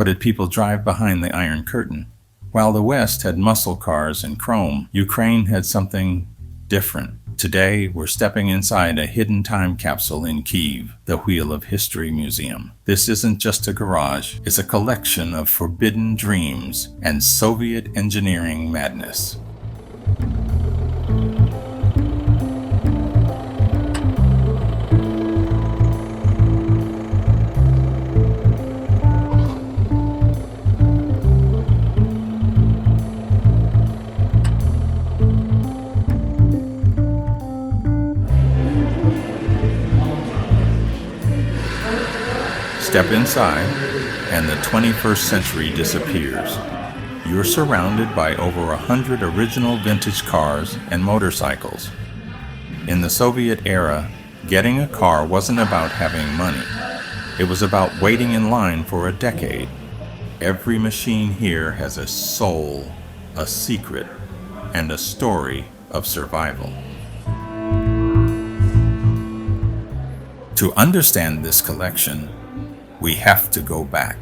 What did people drive behind the Iron Curtain? While the West had muscle cars and chrome, Ukraine had something different. Today, we're stepping inside a hidden time capsule in Kyiv, the Wheel of History Museum. This isn't just a garage, it's a collection of forbidden dreams and Soviet engineering madness. Step inside, and the 21st century disappears. You're surrounded by over 100 original vintage cars and motorcycles. In the Soviet era, getting a car wasn't about having money. It was about waiting in line for a decade. Every machine here has a soul, a secret, and a story of survival. To understand this collection, we have to go back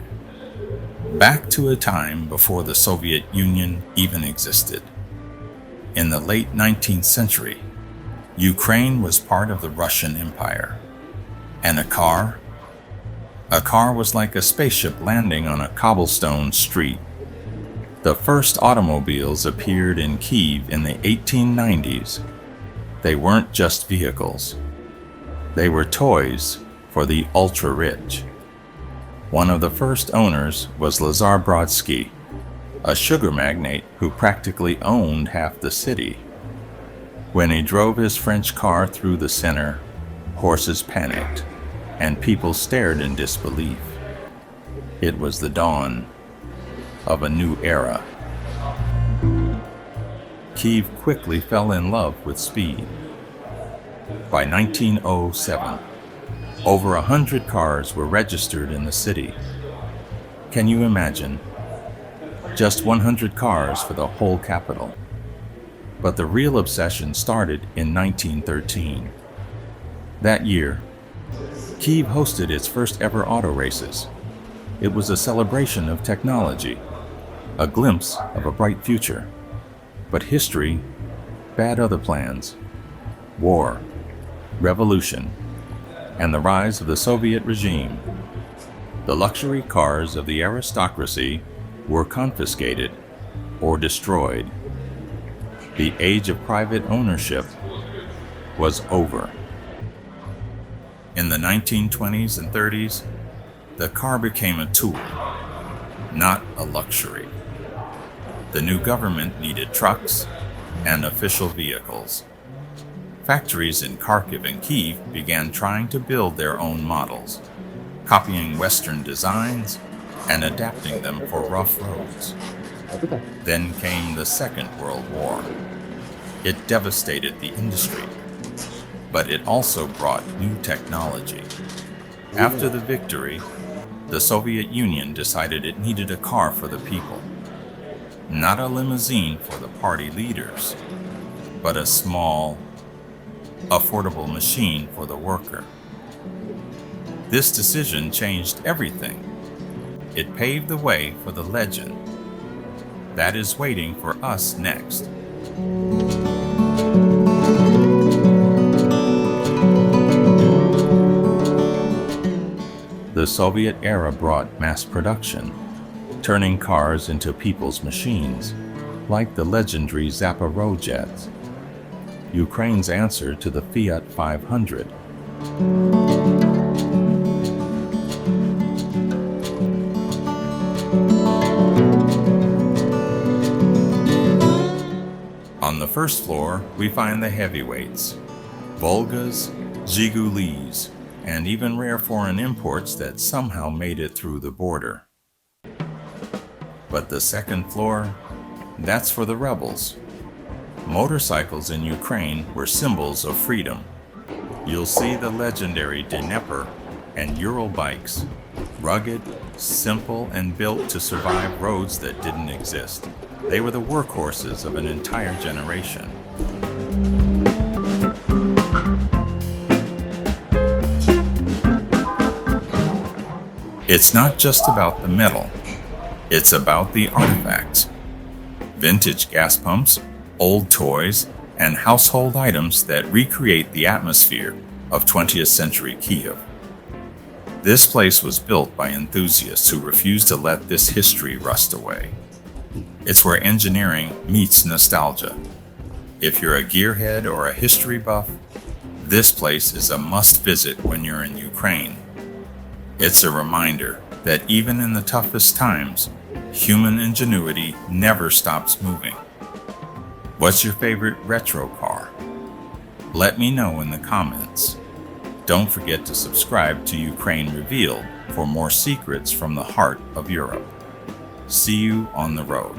to a time before the Soviet Union even existed. In the late 19th century, Ukraine was part of the Russian Empire. And a car was like a spaceship landing on a cobblestone street. The first automobiles appeared in Kyiv in the 1890s. They weren't just vehicles. They were toys for the ultra-rich. One of the first owners was Zaporozhets, a sugar magnate who practically owned half the city. When he drove his French car through the center, horses panicked, and people stared in disbelief. It was the dawn of a new era. Kyiv quickly fell in love with speed. By 1907, over 100 cars were registered in the city. Can you imagine? Just 100 cars for the whole capital. But the real obsession started in 1913. That year, Kyiv hosted its first ever auto races. It was a celebration of technology, a glimpse of a bright future. But history had other plans. War, revolution, and the rise of the Soviet regime. The luxury cars of the aristocracy were confiscated or destroyed. The age of private ownership was over. In the 1920s and 30s, the car became a tool, not a luxury. The new government needed trucks and official vehicles. Factories in Kharkiv and Kyiv began trying to build their own models, copying Western designs and adapting them for rough roads. Then came the Second World War. It devastated the industry, but it also brought new technology. After the victory, the Soviet Union decided it needed a car for the people. Not a limousine for the party leaders, but a small, affordable machine for the worker. This decision changed everything. It paved the way for the legend that is waiting for us next. The Soviet era brought mass production, turning cars into people's machines, like the legendary Zaporozhets, Ukraine's answer to the Fiat 500. On the first floor, we find the heavyweights, Volgas, Zhigulis, and even rare foreign imports that somehow made it through the border. But the second floor, that's for the rebels. Motorcycles in Ukraine were symbols of freedom. You'll see the legendary Dnepr and Ural bikes, rugged, simple, and built to survive roads that didn't exist. They were the workhorses of an entire generation. It's not just about the metal, it's about the artifacts. Vintage gas pumps, old toys, and household items that recreate the atmosphere of 20th century Kyiv. This place was built by enthusiasts who refused to let this history rust away. It's where engineering meets nostalgia. If you're a gearhead or a history buff, this place is a must-visit when you're in Ukraine. It's a reminder that even in the toughest times, human ingenuity never stops moving. What's your favorite retro car? Let me know in the comments. Don't forget to subscribe to Ukraine Revealed for more secrets from the heart of Europe. See you on the road.